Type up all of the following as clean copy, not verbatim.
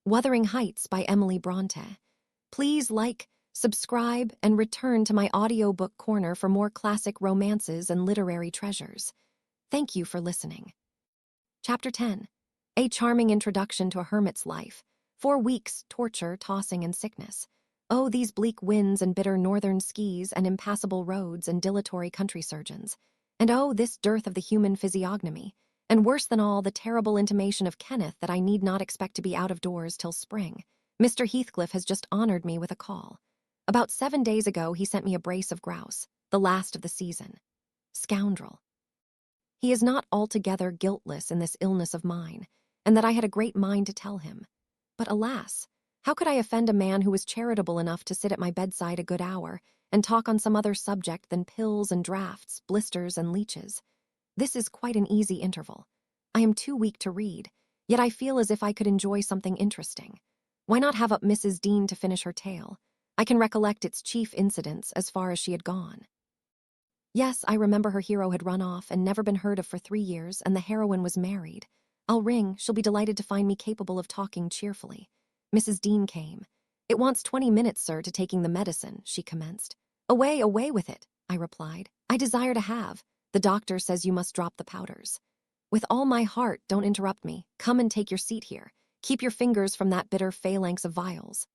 Wuthering Heights by Emily Brontë. Please like, subscribe, and return to my audiobook corner for more classic romances and literary treasures. Thank you for listening. Chapter 10. A charming introduction to a hermit's life. 4 weeks, torture, tossing, and sickness. Oh, these bleak winds and bitter northern skis and impassable roads and dilatory country surgeons. And oh, this dearth of the human physiognomy. And worse than all, the terrible intimation of Kenneth that I need not expect to be out of doors till spring. Mr. Heathcliff has just honored me with a call. About 7 days ago, he sent me a brace of grouse, the last of the season. Scoundrel. He is not altogether guiltless in this illness of mine, and that I had a great mind to tell him. But alas, how could I offend a man who was charitable enough to sit at my bedside a good hour and talk on some other subject than pills and draughts, blisters and leeches? This is quite an easy interval. I am too weak to read, yet I feel as if I could enjoy something interesting. Why not have up Mrs. Dean to finish her tale? I can recollect its chief incidents as far as she had gone. Yes, I remember her hero had run off and never been heard of for 3 years, and the heroine was married. I'll ring, she'll be delighted to find me capable of talking cheerfully. Mrs. Dean came. "It wants 20 minutes, sir, to taking the medicine," she commenced. "Away, away with it," I replied. "I desire to have. The doctor says you must drop the powders." "With all my heart, don't interrupt me. Come and take your seat here. Keep your fingers from that bitter phalanx of vials.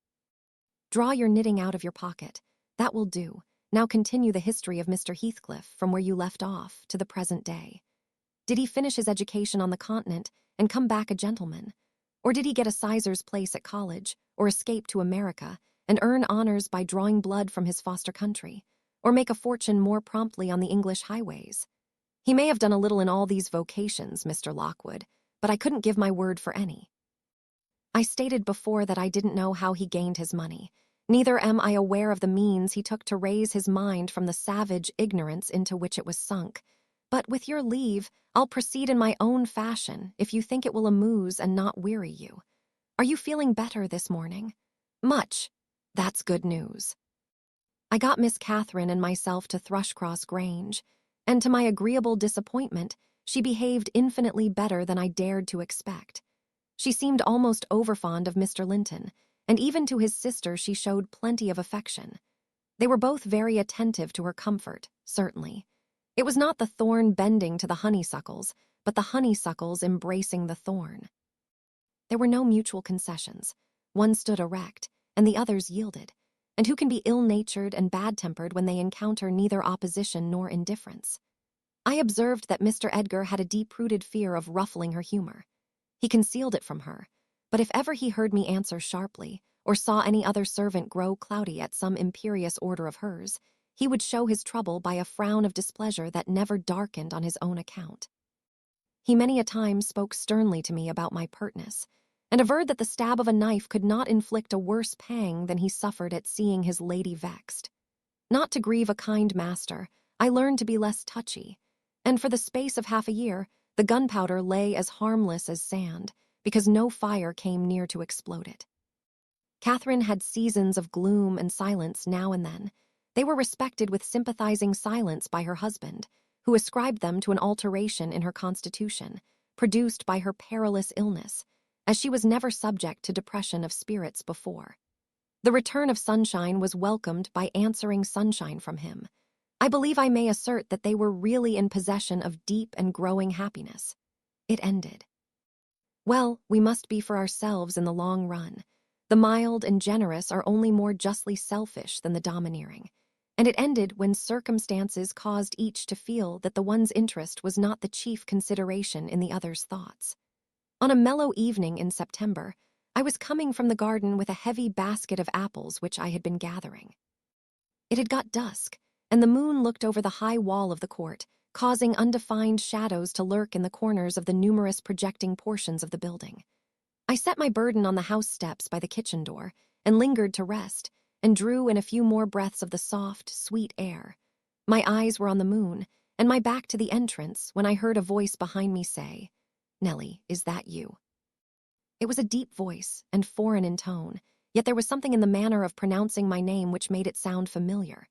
Draw your knitting out of your pocket. That will do. Now continue the history of Mr. Heathcliff from where you left off to the present day. Did he finish his education on the continent and come back a gentleman? Or did he get a sizar's place at college, or escape to America and earn honors by drawing blood from his foster country, or make a fortune more promptly on the English highways? He may have done a little in all these vocations, Mr. Lockwood, but I couldn't give my word for any. I stated before that I didn't know how he gained his money. Neither am I aware of the means he took to raise his mind from the savage ignorance into which it was sunk. But with your leave, I'll proceed in my own fashion if you think it will amuse and not weary you. Are you feeling better this morning? Much. That's good news. I got Miss Catherine and myself to Thrushcross Grange, and to my agreeable disappointment, she behaved infinitely better than I dared to expect. She seemed almost overfond of Mr. Linton, and even to his sister she showed plenty of affection. They were both very attentive to her comfort, certainly. It was not the thorn bending to the honeysuckles, but the honeysuckles embracing the thorn. There were no mutual concessions. One stood erect, and the others yielded. And who can be ill-natured and bad-tempered when they encounter neither opposition nor indifference? I observed that Mr. Edgar had a deep-rooted fear of ruffling her humor. He concealed it from her, but if ever he heard me answer sharply, or saw any other servant grow cloudy at some imperious order of hers, he would show his trouble by a frown of displeasure that never darkened on his own account. He many a time spoke sternly to me about my pertness, and averred that the stab of a knife could not inflict a worse pang than he suffered at seeing his lady vexed. Not to grieve a kind master, I learned to be less touchy, and for the space of half a year, the gunpowder lay as harmless as sand, because no fire came near to explode it. Catherine had seasons of gloom and silence now and then. They were respected with sympathizing silence by her husband, who ascribed them to an alteration in her constitution, produced by her perilous illness, as she was never subject to depression of spirits before. The return of sunshine was welcomed by answering sunshine from him. I believe I may assert that they were really in possession of deep and growing happiness. It ended. Well, we must be for ourselves in the long run. The mild and generous are only more justly selfish than the domineering, and it ended when circumstances caused each to feel that the one's interest was not the chief consideration in the other's thoughts. On a mellow evening in September, I was coming from the garden with a heavy basket of apples which I had been gathering. It had got dusk, and the moon looked over the high wall of the court, causing undefined shadows to lurk in the corners of the numerous projecting portions of the building. I set my burden on the house steps by the kitchen door, and lingered to rest, and drew in a few more breaths of the soft, sweet air. My eyes were on the moon, and my back to the entrance, when I heard a voice behind me say, "Nellie, is that you?" It was a deep voice, and foreign in tone, yet there was something in the manner of pronouncing my name which made it sound familiar.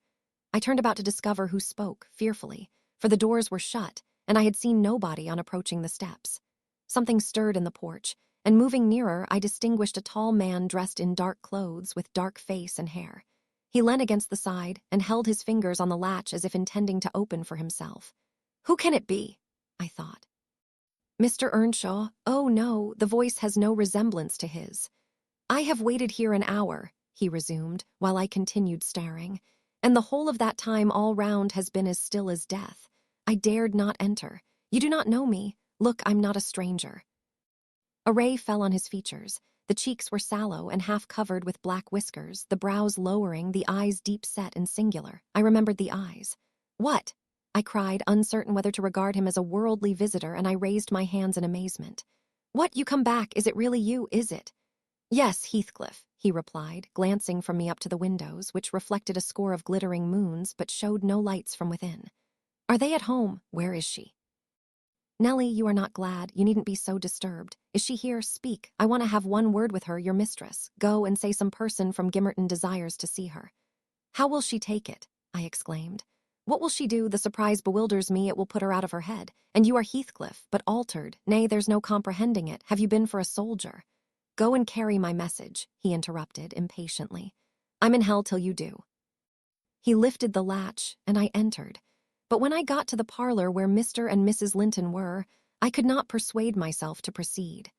I turned about to discover who spoke, fearfully, for the doors were shut, and I had seen nobody on approaching the steps. Something stirred in the porch, and moving nearer, I distinguished a tall man dressed in dark clothes with dark face and hair. He leaned against the side and held his fingers on the latch as if intending to open for himself. "Who can it be?" I thought. "Mr. Earnshaw. Oh no, the voice has no resemblance to his. I have waited here an hour," he resumed, while I continued staring, "and the whole of that time all round has been as still as death. I dared not enter. You do not know me. Look, I'm not a stranger." A ray fell on his features. The cheeks were sallow and half covered with black whiskers, the brows lowering, the eyes deep-set and singular. I remembered the eyes. "What?" I cried, uncertain whether to regard him as a worldly visitor, and I raised my hands in amazement. "What, you come back? Is it really you, is it?" "Yes, Heathcliff," he replied, glancing from me up to the windows, which reflected a score of glittering moons but showed no lights from within. "Are they at home? Where is she?" "Nellie, you are not glad. You needn't be so disturbed. Is she here? Speak. I want to have one word with her, your mistress. Go and say some person from Gimmerton desires to see her." "How will she take it?" I exclaimed. "What will she do? The surprise bewilders me. It will put her out of her head. And you are Heathcliff, but altered. Nay, there's no comprehending it. Have you been for a soldier?" "Go and carry my message," he interrupted impatiently. "I'm in hell till you do." He lifted the latch, and I entered. But when I got to the parlor where Mr. and Mrs. Linton were, I could not persuade myself to proceed.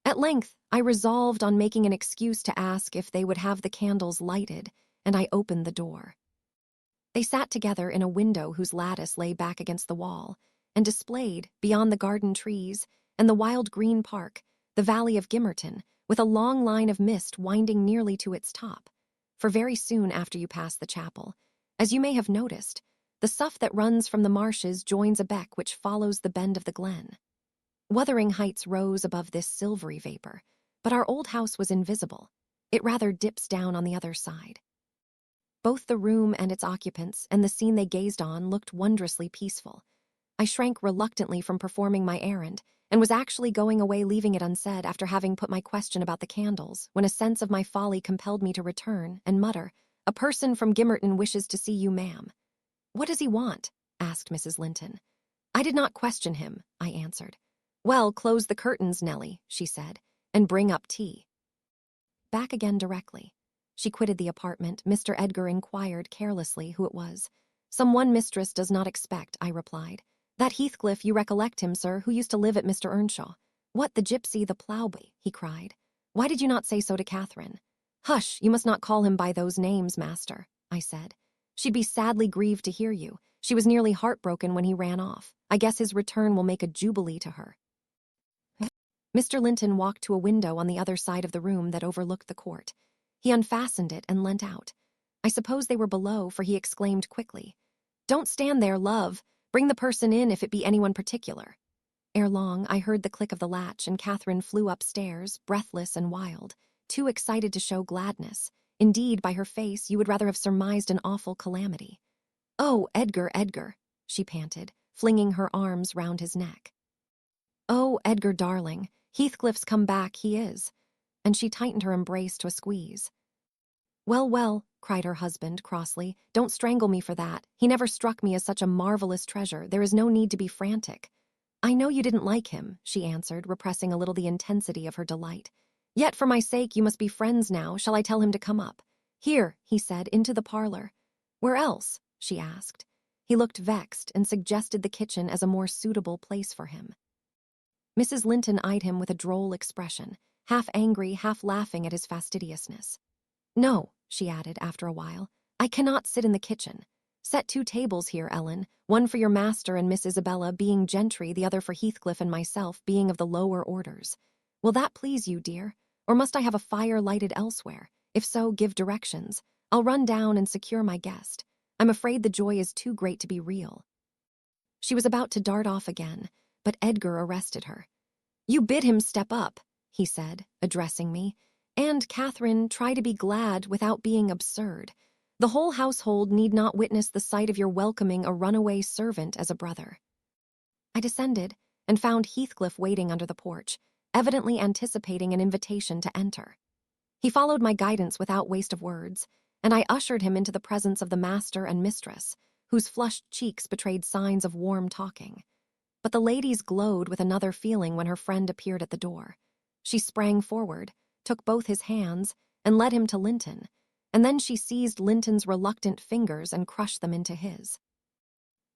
At length, I resolved on making an excuse to ask if they would have the candles lighted, and I opened the door. They sat together in a window whose lattice lay back against the wall, and displayed, beyond the garden trees and the wild green park, the valley of Gimmerton, with a long line of mist winding nearly to its top. For very soon after you pass the chapel, as you may have noticed, the sough that runs from the marshes joins a beck which follows the bend of the glen. Wuthering Heights rose above this silvery vapor, but our old house was invisible. It rather dips down on the other side. Both the room and its occupants and the scene they gazed on looked wondrously peaceful. I shrank reluctantly from performing my errand, and was actually going away leaving it unsaid after having put my question about the candles, when a sense of my folly compelled me to return and mutter, "A person from Gimmerton wishes to see you, ma'am." "What does he want?" asked Mrs. Linton. "I did not question him," I answered. "Well, close the curtains, Nellie," she said, "and bring up tea." Back again directly. She quitted the apartment. Mr. Edgar inquired carelessly who it was. "Some one mistress does not expect," I replied. "That Heathcliff, you recollect him, sir, who used to live at Mr. Earnshaw." "What, the gypsy, the plowboy?" he cried. "Why did you not say so to Catherine?" "Hush, you must not call him by those names, master," I said. "She'd be sadly grieved to hear you. She was nearly heartbroken when he ran off. I guess his return will make a jubilee to her." Mr. Linton walked to a window on the other side of the room that overlooked the court. He unfastened it and leant out. I suppose they were below, for he exclaimed quickly, "Don't stand there, love. Bring the person in if it be anyone particular." Ere long, I heard the click of the latch, and Catherine flew upstairs, breathless and wild, too excited to show gladness. Indeed, by her face, you would rather have surmised an awful calamity. "Oh, Edgar, Edgar," she panted, flinging her arms round his neck. "Oh, Edgar, darling, Heathcliff's come back, he is." And she tightened her embrace to a squeeze. "Well, well," cried her husband crossly, "don't strangle me for that. He never struck me as such a marvelous treasure. There is no need to be frantic." "I know you didn't like him," she answered, repressing a little the intensity of her delight. "Yet for my sake you must be friends now. Shall I tell him to come up?" "Here," he said, "into the parlor." "Where else?" she asked. He looked vexed and suggested the kitchen as a more suitable place for him. Mrs. Linton eyed him with a droll expression, half angry, half laughing at his fastidiousness. "No," she added after a while, "I cannot sit in the kitchen. Set 2 tables here, Ellen, one for your master and Miss Isabella, being gentry, the other for Heathcliff and myself, being of the lower orders. Will that please you, dear? Or must I have a fire lighted elsewhere? If so, give directions. I'll run down and secure my guest. I'm afraid the joy is too great to be real." She was about to dart off again, but Edgar arrested her. "You bid him step up," he said, addressing me. "And, Catherine, try to be glad without being absurd. The whole household need not witness the sight of your welcoming a runaway servant as a brother." I descended and found Heathcliff waiting under the porch, evidently anticipating an invitation to enter. He followed my guidance without waste of words, and I ushered him into the presence of the master and mistress, whose flushed cheeks betrayed signs of warm talking. But the ladies glowed with another feeling when her friend appeared at the door. She sprang forward, took both his hands, and led him to Linton, and then she seized Linton's reluctant fingers and crushed them into his.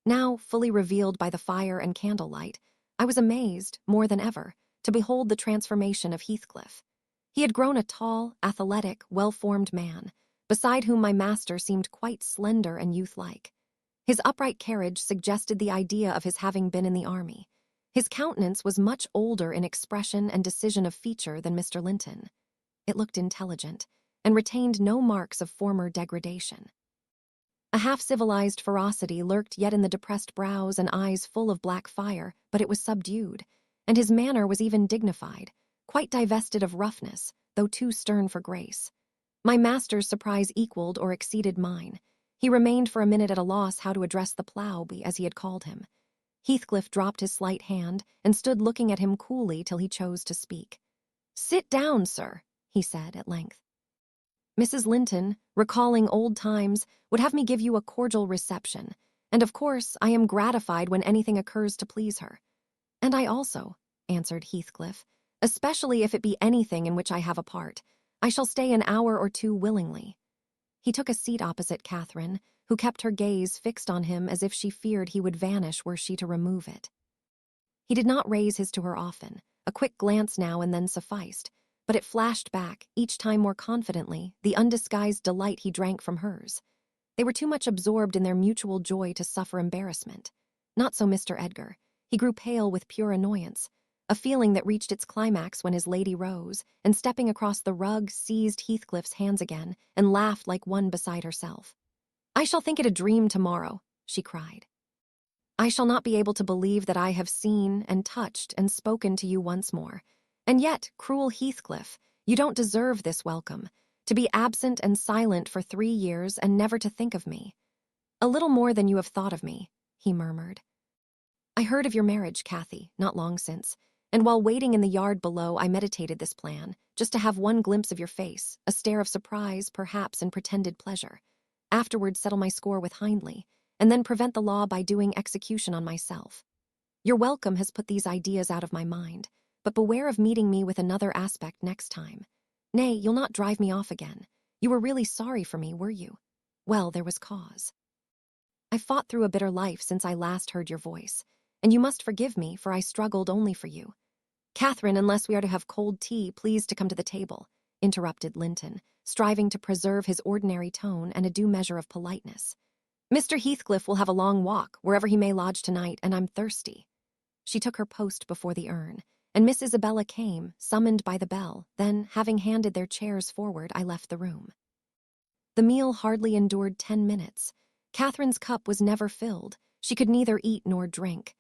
Now, fully revealed by the fire and candlelight, I was amazed, more than ever, to behold the transformation of Heathcliff. He had grown a tall, athletic, well-formed man, beside whom my master seemed quite slender and youth-like. His upright carriage suggested the idea of his having been in the army. His countenance was much older in expression and decision of feature than Mr. Linton. It looked intelligent, and retained no marks of former degradation. A half-civilized ferocity lurked yet in the depressed brows and eyes full of black fire, but it was subdued, and his manner was even dignified, quite divested of roughness, though too stern for grace. My master's surprise equaled or exceeded mine. He remained for a minute at a loss how to address the Plowby, as he had called him. Heathcliff dropped his slight hand and stood looking at him coolly till he chose to speak. "Sit down, sir," he said at length. "Mrs. Linton, recalling old times, would have me give you a cordial reception, and of course I am gratified when anything occurs to please her." "And I also," answered Heathcliff, "especially if it be anything in which I have a part. I shall stay an hour or two willingly." He took a seat opposite Catherine, who kept her gaze fixed on him as if she feared he would vanish were she to remove it. He did not raise his to her often. A quick glance now and then sufficed, but it flashed back, each time more confidently, the undisguised delight he drank from hers. They were too much absorbed in their mutual joy to suffer embarrassment. Not so Mr. Edgar. He grew pale with pure annoyance, a feeling that reached its climax when his lady rose, and stepping across the rug, seized Heathcliff's hands again, and laughed like one beside herself. "I shall think it a dream tomorrow," she cried. "I shall not be able to believe that I have seen and touched and spoken to you once more. And yet, cruel Heathcliff, you don't deserve this welcome, to be absent and silent for 3 years and never to think of me." "A little more than you have thought of me," he murmured. "I heard of your marriage, Cathy, not long since, and while waiting in the yard below I meditated this plan, just to have one glimpse of your face, a stare of surprise, perhaps, and pretended pleasure. Afterwards settle my score with Hindley, and then prevent the law by doing execution on myself. Your welcome has put these ideas out of my mind, but beware of meeting me with another aspect next time. Nay, you'll not drive me off again. You were really sorry for me, were you? Well, there was cause. I fought through a bitter life since I last heard your voice, and you must forgive me, for I struggled only for you." "Catherine, unless we are to have cold tea, please to come to the table," interrupted Linton, striving to preserve his ordinary tone and a due measure of politeness. "Mr. Heathcliff will have a long walk, wherever he may lodge tonight, and I'm thirsty." She took her post before the urn, and Miss Isabella came, summoned by the bell. Then, having handed their chairs forward, I left the room. The meal hardly endured 10 minutes. Catherine's cup was never filled. She could neither eat nor drink.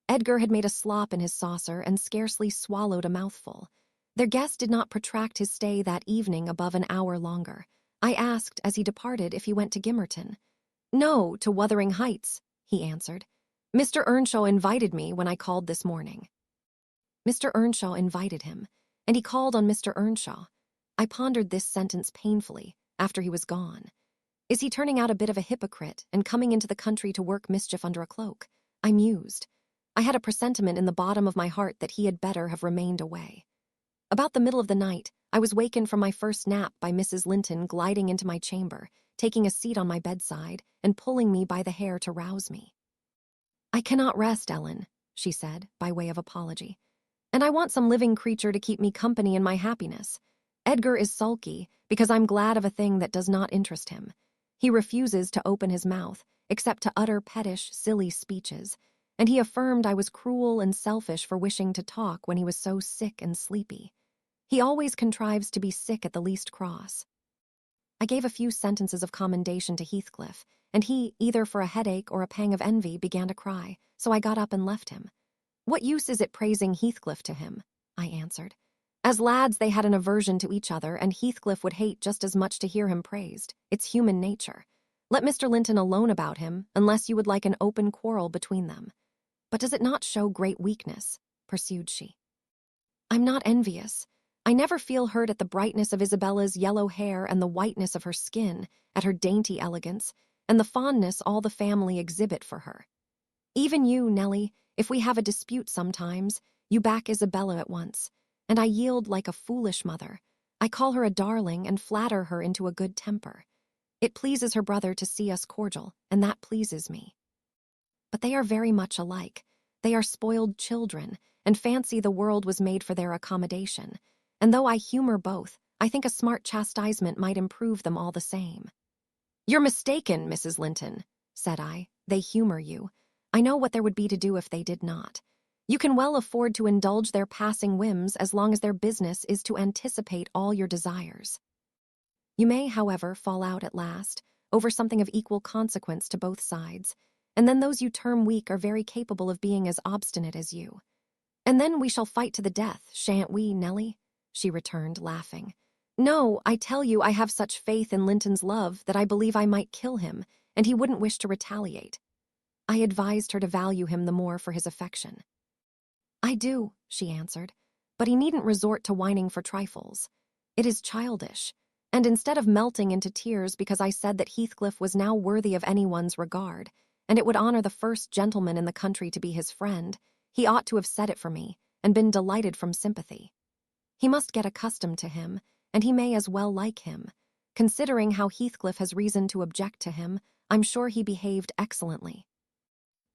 Edgar had made a slop in his saucer and scarcely swallowed a mouthful. Their guest did not protract his stay that evening above an hour longer. I asked, as he departed, if he went to Gimmerton. "No, to Wuthering Heights," he answered. "Mr. Earnshaw invited me when I called this morning." Mr. Earnshaw invited him, and he called on Mr. Earnshaw. I pondered this sentence painfully, after he was gone. Is he turning out a bit of a hypocrite and coming into the country to work mischief under a cloak? I mused. I had a presentiment in the bottom of my heart that he had better have remained away. About the middle of the night, I was wakened from my first nap by Mrs. Linton gliding into my chamber, taking a seat on my bedside, and pulling me by the hair to rouse me. "I cannot rest, Ellen," she said, by way of apology. "And I want some living creature to keep me company in my happiness. Edgar is sulky, because I'm glad of a thing that does not interest him. He refuses to open his mouth, except to utter pettish, silly speeches, and he affirmed I was cruel and selfish for wishing to talk when he was so sick and sleepy. He always contrives to be sick at the least cross." I gave a few sentences of commendation to Heathcliff, and he, either for a headache or a pang of envy, began to cry, so I got up and left him. "What use is it praising Heathcliff to him?" I answered. "As lads they had an aversion to each other, and Heathcliff would hate just as much to hear him praised. It's human nature. Let Mr. Linton alone about him, unless you would like an open quarrel between them. But does it not show great weakness?" pursued she. "I'm not envious. I never feel hurt at the brightness of Isabella's yellow hair and the whiteness of her skin, at her dainty elegance, and the fondness all the family exhibit for her. Even you, Nellie, if we have a dispute sometimes, you back Isabella at once. and I yield like a foolish mother. I call her a darling and flatter her into a good temper. It pleases her brother to see us cordial, and that pleases me. But they are very much alike. They are spoiled children, and fancy the world was made for their accommodation. And though I humor both, I think a smart chastisement might improve them all the same. "You're mistaken, Mrs. Linton," said I. "They humor you. I know what there would be to do if they did not. You can well afford to indulge their passing whims as long as their business is to anticipate all your desires. You may, however, fall out at last, over something of equal consequence to both sides, and then those you term weak are very capable of being as obstinate as you. And then we shall fight to the death, shan't we, Nellie?" she returned, laughing. "No, I tell you I have such faith in Linton's love that I believe I might kill him, and he wouldn't wish to retaliate." I advised her to value him the more for his affection. "I do," she answered, "but he needn't resort to whining for trifles. It is childish." And instead of melting into tears because I said that Heathcliff was now worthy of anyone's regard, and it would honor the first gentleman in the country to be his friend, he ought to have said it for me, and been delighted from sympathy. He must get accustomed to him, and he may as well like him. Considering how Heathcliff has reason to object to him, I'm sure he behaved excellently.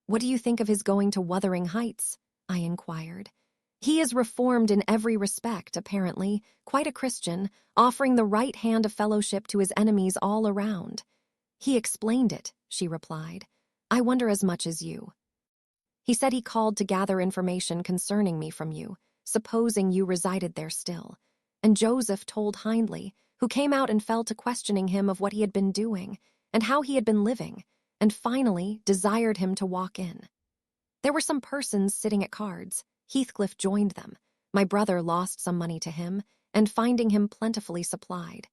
"What do you think of his going to Wuthering Heights?" I inquired. "He is reformed in every respect, apparently, quite a Christian, offering the right hand of fellowship to his enemies all around." "He explained it," she replied. "I wonder as much as you. He said he called to gather information concerning me from you, supposing you resided there still. And Joseph told Hindley, who came out and fell to questioning him of what he had been doing, and how he had been living, and finally desired him to walk in. There were some persons sitting at cards. Heathcliff joined them. My brother lost some money to him, and finding him plentifully supplied,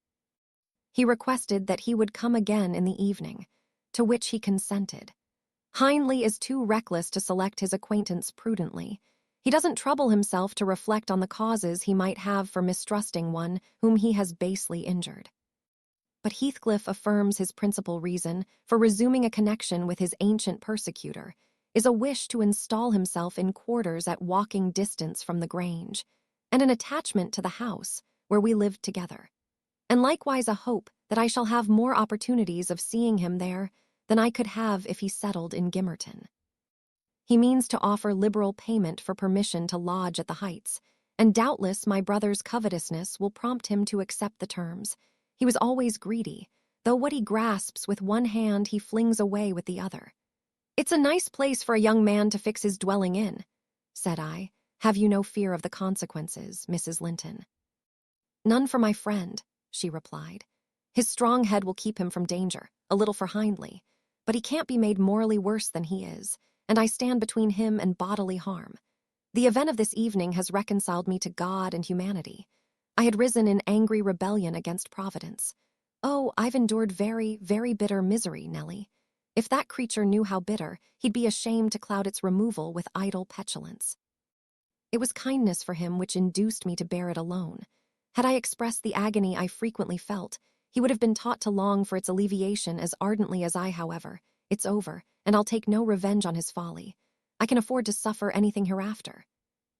he requested that he would come again in the evening, to which he consented. Hindley is too reckless to select his acquaintance prudently. He doesn't trouble himself to reflect on the causes he might have for mistrusting one whom he has basely injured. But Heathcliff affirms his principal reason for resuming a connection with his ancient persecutor is a wish to install himself in quarters at walking distance from the Grange, and an attachment to the house where we lived together, and likewise a hope that I shall have more opportunities of seeing him there than I could have if he settled in Gimmerton. He means to offer liberal payment for permission to lodge at the Heights, and doubtless my brother's covetousness will prompt him to accept the terms. He was always greedy, though what he grasps with one hand he flings away with the other. "It's a nice place for a young man to fix his dwelling in," said I. "Have you no fear of the consequences, Mrs. Linton?" "None for my friend," she replied. "His strong head will keep him from danger, a little for Hindley, but he can't be made morally worse than he is, and I stand between him and bodily harm. The event of this evening has reconciled me to God and humanity. I had risen in angry rebellion against Providence. Oh, I've endured very, very bitter misery, Nellie. If that creature knew how bitter, he'd be ashamed to cloud its removal with idle petulance. It was kindness for him which induced me to bear it alone. Had I expressed the agony I frequently felt, he would have been taught to long for its alleviation as ardently as I, however. It's over, and I'll take no revenge on his folly. I can afford to suffer anything hereafter.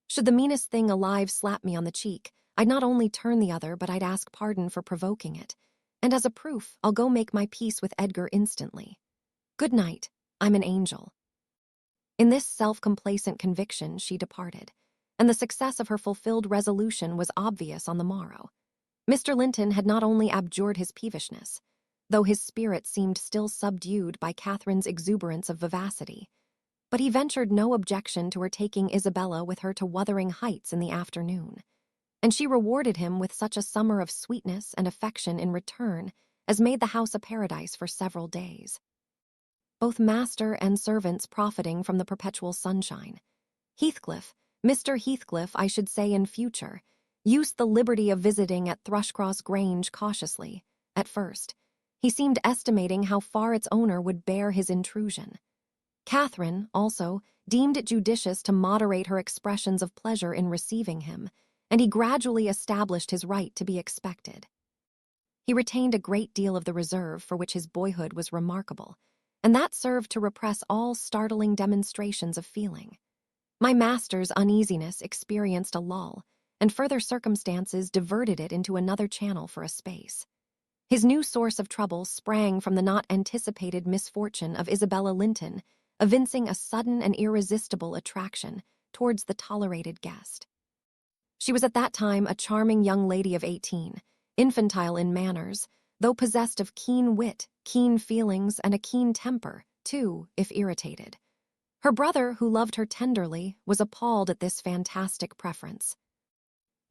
Should the meanest thing alive slap me on the cheek, I'd not only turn the other, but I'd ask pardon for provoking it. And as a proof, I'll go make my peace with Edgar instantly. Good night, I'm an angel." In this self-complacent conviction she departed, and the success of her fulfilled resolution was obvious on the morrow. Mr. Linton had not only abjured his peevishness, though his spirit seemed still subdued by Catherine's exuberance of vivacity, but he ventured no objection to her taking Isabella with her to Wuthering Heights in the afternoon, and she rewarded him with such a summer of sweetness and affection in return as made the house a paradise for several days, both master and servants profiting from the perpetual sunshine. Heathcliff, Mr. Heathcliff, I should say in future, used the liberty of visiting at Thrushcross Grange cautiously. At first, he seemed estimating how far its owner would bear his intrusion. Catherine, also, deemed it judicious to moderate her expressions of pleasure in receiving him, and he gradually established his right to be expected. He retained a great deal of the reserve for which his boyhood was remarkable, and that served to repress all startling demonstrations of feeling. My master's uneasiness experienced a lull, and further circumstances diverted it into another channel for a space. His new source of trouble sprang from the not-anticipated misfortune of Isabella Linton, evincing a sudden and irresistible attraction towards the tolerated guest. She was at that time a charming young lady of 18, infantile in manners, though possessed of keen wit, keen feelings, and a keen temper, too, if irritated. Her brother, who loved her tenderly, was appalled at this fantastic preference.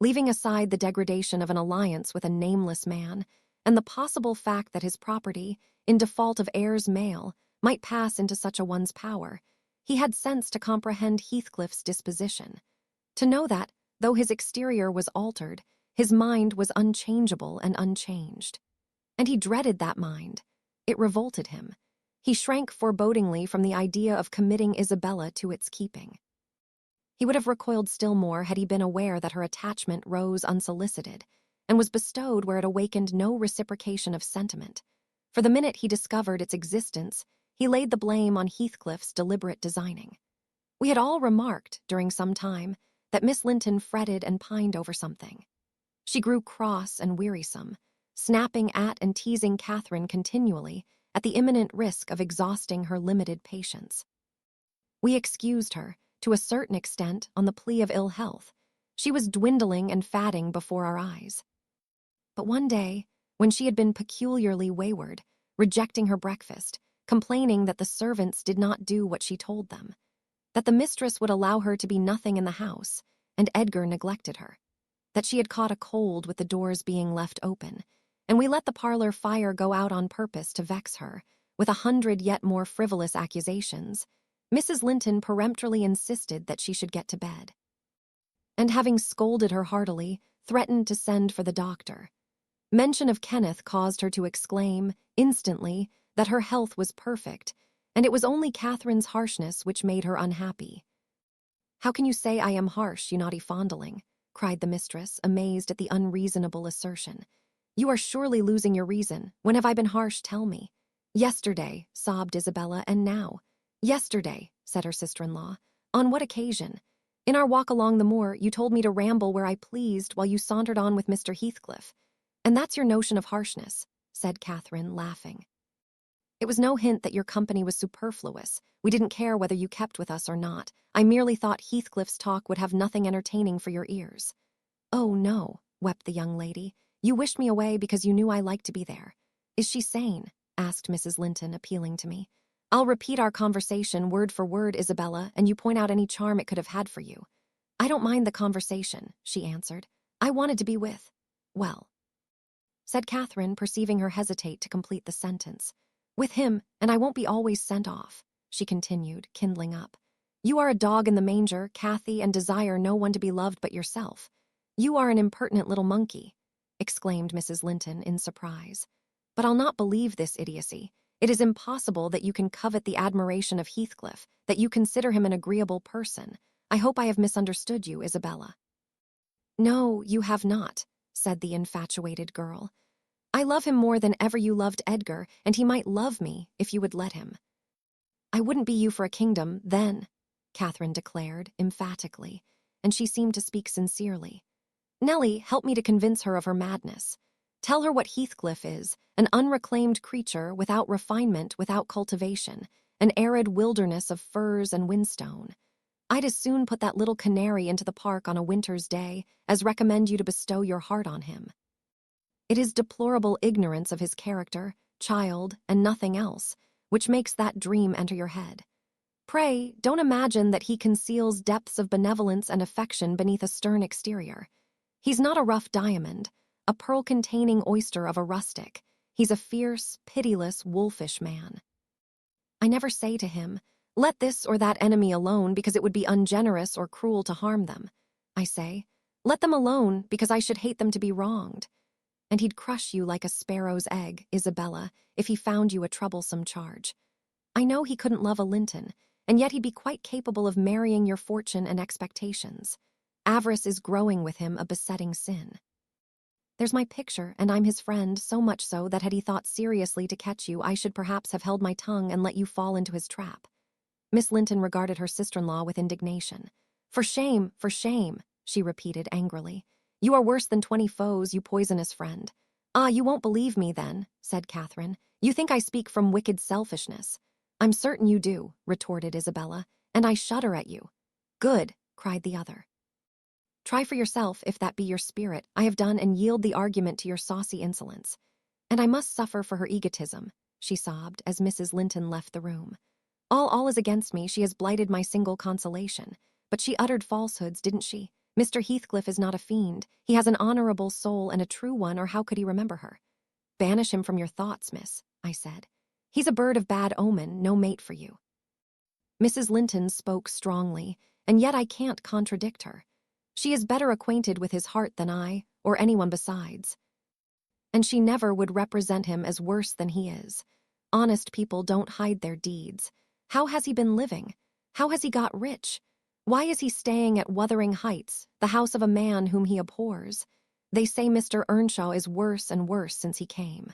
Leaving aside the degradation of an alliance with a nameless man, and the possible fact that his property, in default of heirs male, might pass into such a one's power, he had sense to comprehend Heathcliff's disposition, to know that, though his exterior was altered, his mind was unchangeable and unchanged. And he dreaded that mind. It revolted him. He shrank forebodingly from the idea of committing Isabella to its keeping. He would have recoiled still more had he been aware that her attachment rose unsolicited, and was bestowed where it awakened no reciprocation of sentiment. For the minute he discovered its existence, he laid the blame on Heathcliff's deliberate designing. We had all remarked, during some time, that Miss Linton fretted and pined over something. She grew cross and wearisome, snapping at and teasing Catherine continually, at the imminent risk of exhausting her limited patience. We excused her, to a certain extent, on the plea of ill health. She was dwindling and fatting before our eyes. But one day, when she had been peculiarly wayward, rejecting her breakfast, complaining that the servants did not do what she told them, that the mistress would allow her to be nothing in the house, and Edgar neglected her, that she had caught a cold with the doors being left open, and we let the parlor fire go out on purpose to vex her, with 100 yet more frivolous accusations, Mrs. Linton peremptorily insisted that she should get to bed. And having scolded her heartily, threatened to send for the doctor. Mention of Kenneth caused her to exclaim, instantly, that her health was perfect, and it was only Catherine's harshness which made her unhappy. "How can you say I am harsh, you naughty fondling?" cried the mistress, amazed at the unreasonable assertion. "You are surely losing your reason. When have I been harsh, tell me?" "Yesterday," sobbed Isabella, "and now." "Yesterday," said her sister-in-law. "On what occasion?" "In our walk along the moor, you told me to ramble where I pleased while you sauntered on with Mr. Heathcliff. And that's your notion of harshness," said Catherine, laughing. "It was no hint that your company was superfluous. We didn't care whether you kept with us or not. I merely thought Heathcliff's talk would have nothing entertaining for your ears." "Oh, no," wept the young lady. "You wished me away because you knew I liked to be there." "Is she sane?" asked Mrs. Linton, appealing to me. "I'll repeat our conversation word for word, Isabella, and you point out any charm it could have had for you." "I don't mind the conversation," she answered. "I wanted to be with—" "Well," said Catherine, perceiving her hesitate to complete the sentence. "With him, and I won't be always sent off," she continued, kindling up. "You are a dog in the manger, Cathy, and desire no one to be loved but yourself. You are an impertinent little monkey," exclaimed Mrs. Linton in surprise. "But I'll not believe this idiocy. It is impossible that you can covet the admiration of Heathcliff, that you consider him an agreeable person. I hope I have misunderstood you, Isabella." "No, you have not," said the infatuated girl. "I love him more than ever you loved Edgar, and he might love me if you would let him." "I wouldn't be you for a kingdom, then," Catherine declared, emphatically, and she seemed to speak sincerely. "Nellie, help me to convince her of her madness. Tell her what Heathcliff is, an unreclaimed creature, without refinement, without cultivation, an arid wilderness of firs and whinstone. I'd as soon put that little canary into the park on a winter's day as recommend you to bestow your heart on him. It is deplorable ignorance of his character, child, and nothing else, which makes that dream enter your head. Pray, don't imagine that he conceals depths of benevolence and affection beneath a stern exterior. He's not a rough diamond, a pearl-containing oyster of a rustic. He's a fierce, pitiless, wolfish man. I never say to him, 'Let this or that enemy alone because it would be ungenerous or cruel to harm them.' I say, 'Let them alone because I should hate them to be wronged.' And he'd crush you like a sparrow's egg, Isabella, if he found you a troublesome charge. I know he couldn't love a Linton, and yet he'd be quite capable of marrying your fortune and expectations. Avarice is growing with him a besetting sin. There's my picture, and I'm his friend, so much so that had he thought seriously to catch you, I should perhaps have held my tongue and let you fall into his trap." Miss Linton regarded her sister-in-law with indignation. For shame," she repeated angrily. You are worse than 20 foes, you poisonous friend. Ah, you won't believe me then, said Catherine. You think I speak from wicked selfishness. I'm certain you do, retorted Isabella, and I shudder at you. Good, cried the other. Try for yourself, if that be your spirit. I have done, and yield the argument to your saucy insolence. And I must suffer for her egotism, she sobbed as Mrs. Linton left the room. All is against me. She has blighted my single consolation. But she uttered falsehoods, didn't she? Mr. Heathcliff is not a fiend. He has an honorable soul and a true one, or how could he remember her? Banish him from your thoughts, miss, I said. He's a bird of bad omen, no mate for you. Mrs. Linton spoke strongly, and yet I can't contradict her. She is better acquainted with his heart than I, or anyone besides. And she never would represent him as worse than he is. Honest people don't hide their deeds. How has he been living? How has he got rich? Why is he staying at Wuthering Heights, the house of a man whom he abhors? They say Mr. Earnshaw is worse and worse since he came.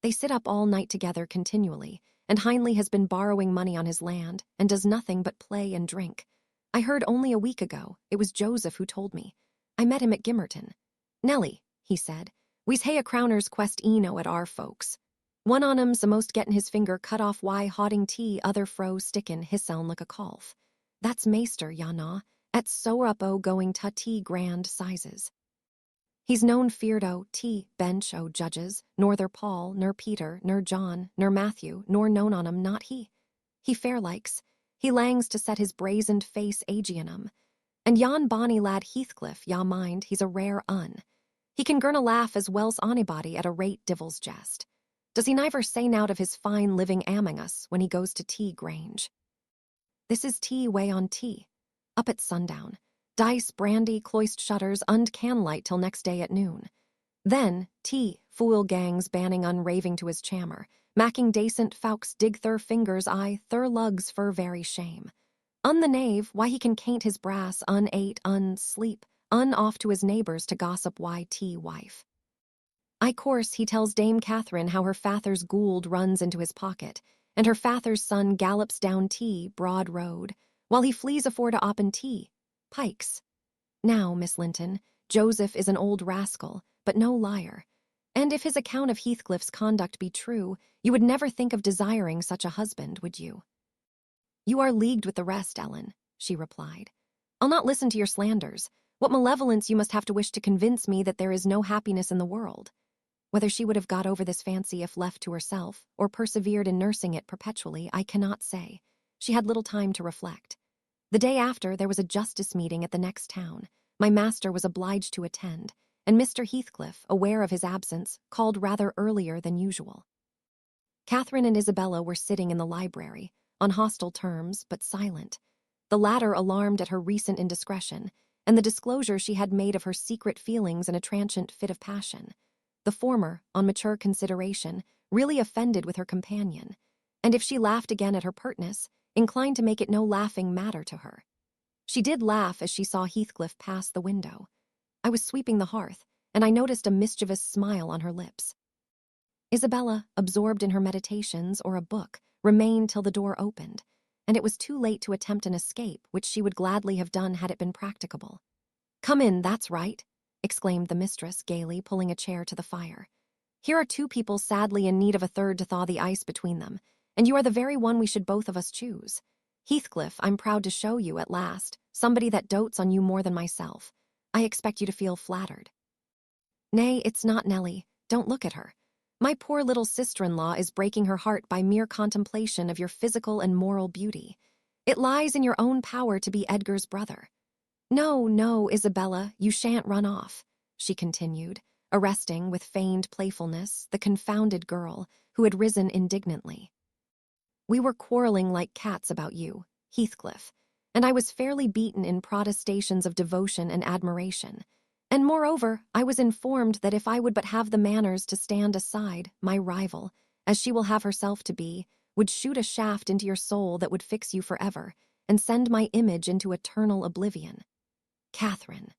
They sit up all night together continually, and Hindley has been borrowing money on his land and does nothing but play and drink. I heard only a week ago. It was Joseph who told me. I met him at Gimmerton. Nellie, he said, we's hae a crowner's quest eno at our folks. One on 'em's a'most gettin' his finger cut off why hodding tea, other fro stickin' hisseln like a calf. That's maester, ya na, at so up o going ta tea grand sizes. He's known feared o tea bench o judges, norther Paul, nor Peter, nor John, nor Matthew, nor known on 'em, not he. He fair likes. He langs to set his brazened face agi on 'em. And yon bonny lad Heathcliff, ya mind, he's a rare un. He can gurn a laugh as well's onybody at a rate divil's jest. Does he never say nowt of his fine living among us when he goes to tea Grange? This is tea way on tea. Up at sundown. Dice, brandy, cloist shutters, und canlight till next day at noon. Then, tea, fool gangs banning unraving to his chammer, macking dacent fowks dig thur fingers I thur lugs for very shame. The knave, why he can caint his brass, ate, sleep, off to his neighbours to gossip why tea wife. I course he tells Dame Catherine how her father's goold runs into his pocket, and her father's son gallops down tea, broad road, while he flees afore to oppen tea, pikes. Now, Miss Linton, Joseph is an old rascal, but no liar. And if his account of Heathcliff's conduct be true, you would never think of desiring such a husband, would you? You are leagued with the rest, Ellen, she replied. I'll not listen to your slanders. What malevolence you must have to wish to convince me that there is no happiness in the world. Whether she would have got over this fancy if left to herself, or persevered in nursing it perpetually, I cannot say. She had little time to reflect. The day after, there was a justice meeting at the next town. My master was obliged to attend, and Mr. Heathcliff, aware of his absence, called rather earlier than usual. Catherine and Isabella were sitting in the library, on hostile terms, but silent. The latter alarmed at her recent indiscretion, and the disclosure she had made of her secret feelings in a transient fit of passion. The former, on mature consideration, really offended with her companion, and if she laughed again at her pertness, inclined to make it no laughing matter to her. She did laugh as she saw Heathcliff pass the window. I was sweeping the hearth, and I noticed a mischievous smile on her lips. Isabella, absorbed in her meditations or a book, remained till the door opened, and it was too late to attempt an escape, which she would gladly have done had it been practicable. Come in, that's right, exclaimed the mistress gaily, pulling a chair to the fire. Here are two people sadly in need of a third to thaw the ice between them, and you are the very one we should both of us choose. Heathcliff, I'm proud to show you, at last, somebody that dotes on you more than myself. I expect you to feel flattered. Nay, it's not Nellie. Don't look at her. My poor little sister-in-law is breaking her heart by mere contemplation of your physical and moral beauty. It lies in your own power to be Edgar's brother. No, Isabella, you shan't run off, she continued, arresting, with feigned playfulness, the confounded girl, who had risen indignantly. We were quarreling like cats about you, Heathcliff, and I was fairly beaten in protestations of devotion and admiration. And moreover, I was informed that if I would but have the manners to stand aside, my rival, as she will have herself to be, would shoot a shaft into your soul that would fix you forever, and send my image into eternal oblivion. Catherine,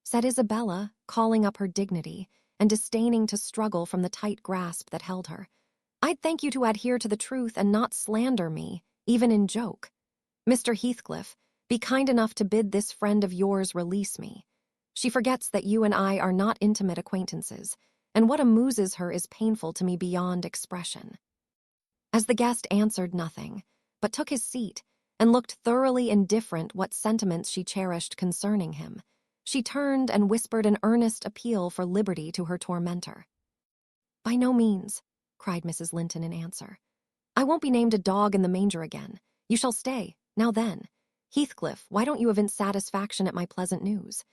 said Isabella, calling up her dignity, and disdaining to struggle from the tight grasp that held her, I'd thank you to adhere to the truth and not slander me, even in joke. Mr. Heathcliff, Be kind enough to bid this friend of yours release me. She forgets that you and I are not intimate acquaintances, and what amuses her is painful to me beyond expression." As the guest answered nothing, but took his seat and looked thoroughly indifferent what sentiments she cherished concerning him, she turned and whispered an earnest appeal for liberty to her tormentor. "By no means," cried Mrs. Linton in answer. "I won't be named a dog in the manger again. You shall stay. Now then, Heathcliff, why don't you evince satisfaction at my pleasant news?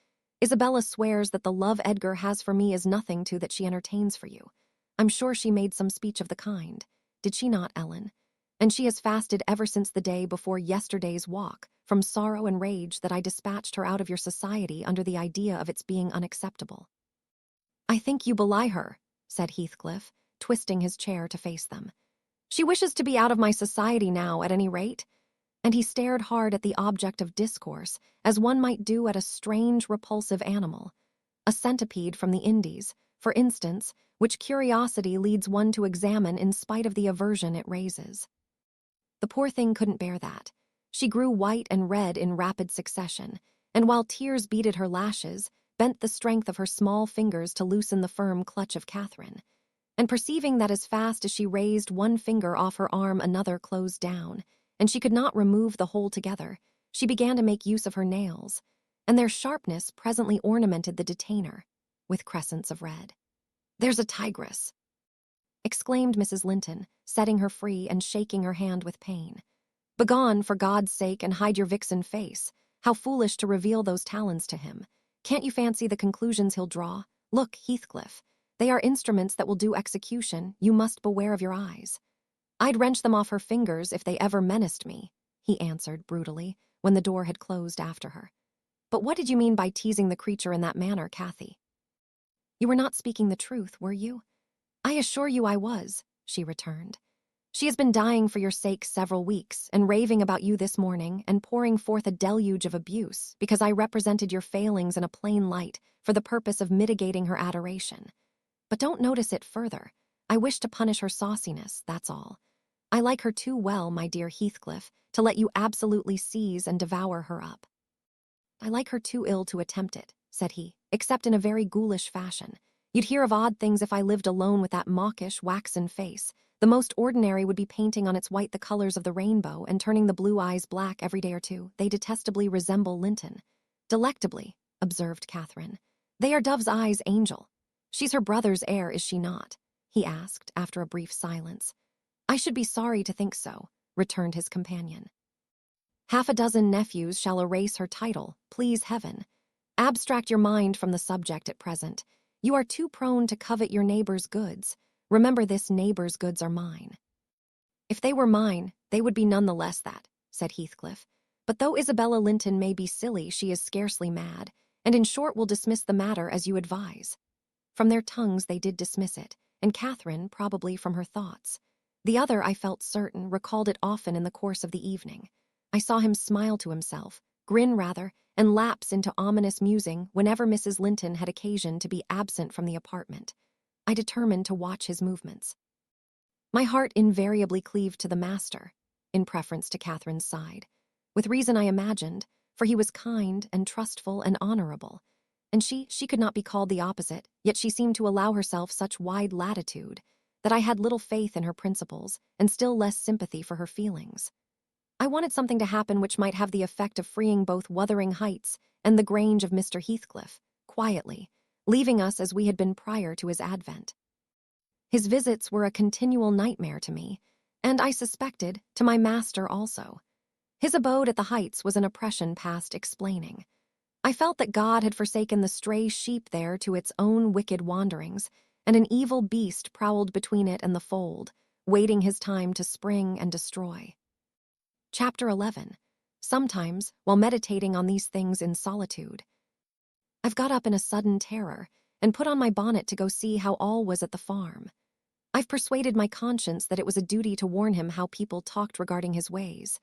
Isabella swears that the love Edgar has for me is nothing to that she entertains for you. I'm sure she made some speech of the kind. Did she not, Ellen? And she has fasted ever since the day before yesterday's walk, from sorrow and rage that I dispatched her out of your society under the idea of its being unacceptable." "I think you belie her," said Heathcliff, twisting his chair to face them. "She wishes to be out of my society now, at any rate." And he stared hard at the object of discourse, as one might do at a strange, repulsive animal. A centipede from the Indies, for instance, which curiosity leads one to examine in spite of the aversion it raises. The poor thing couldn't bear that. She grew white and red in rapid succession, and while tears beaded her lashes, bent the strength of her small fingers to loosen the firm clutch of Catherine. And perceiving that as fast as she raised one finger off her arm another closed down, and she could not remove the whole together, she began to make use of her nails, and their sharpness presently ornamented the detainer with crescents of red. "There's a tigress!" exclaimed Mrs. Linton, setting her free and shaking her hand with pain. "Begone, for God's sake, and hide your vixen face. How foolish to reveal those talons to him. Can't you fancy the conclusions he'll draw? Look, Heathcliff, they are instruments that will do execution. You must beware of your eyes." "I'd wrench them off her fingers if they ever menaced me," he answered brutally, when the door had closed after her. "But what did you mean by teasing the creature in that manner, Cathy?" "You were not speaking the truth, were you?" "I assure you I was," she returned. "She has been dying for your sake several weeks, and raving about you this morning, and pouring forth a deluge of abuse, because I represented your failings in a plain light for the purpose of mitigating her adoration. But don't notice it further. I wish to punish her sauciness, that's all. I like her too well, my dear Heathcliff, to let you absolutely seize and devour her up." "I like her too ill to attempt it," said he, "except in a very ghoulish fashion. You'd hear of odd things if I lived alone with that mawkish, waxen face. The most ordinary would be painting on its white the colors of the rainbow and turning the blue eyes black every day or two. They detestably resemble Linton." "Delectably," observed Catherine. "They are Dove's eyes, Angel. She's her brother's heir, is she not?" he asked, after a brief silence. "I should be sorry to think so," returned his companion. "Half a dozen nephews shall erase her title, please heaven. Abstract your mind from the subject at present. You are too prone to covet your neighbor's goods. Remember, this neighbor's goods are mine." "If they were mine, they would be none the less that," said Heathcliff. "But though Isabella Linton may be silly, she is scarcely mad, and in short will dismiss the matter as you advise." From their tongues they did dismiss it, and Catherine, probably from her thoughts. The other, I felt certain, recalled it often in the course of the evening. I saw him smile to himself, grin rather, and lapse into ominous musing whenever Mrs. Linton had occasion to be absent from the apartment. I determined to watch his movements. My heart invariably cleaved to the master, in preference to Catherine's side. With reason, I imagined, for he was kind and trustful and honorable, and she could not be called the opposite, yet she seemed to allow herself such wide latitude that I had little faith in her principles and still less sympathy for her feelings. I wanted something to happen which might have the effect of freeing both Wuthering Heights and the Grange of Mr. Heathcliff, quietly, leaving us as we had been prior to his advent. His visits were a continual nightmare to me, and I suspected, to my master also. His abode at the Heights was an oppression past explaining. I felt that God had forsaken the stray sheep there to its own wicked wanderings, and an evil beast prowled between it and the fold, waiting his time to spring and destroy. Chapter 11. Sometimes, while meditating on these things in solitude, I've got up in a sudden terror and put on my bonnet to go see how all was at the farm. I've persuaded my conscience that it was a duty to warn him how people talked regarding his ways,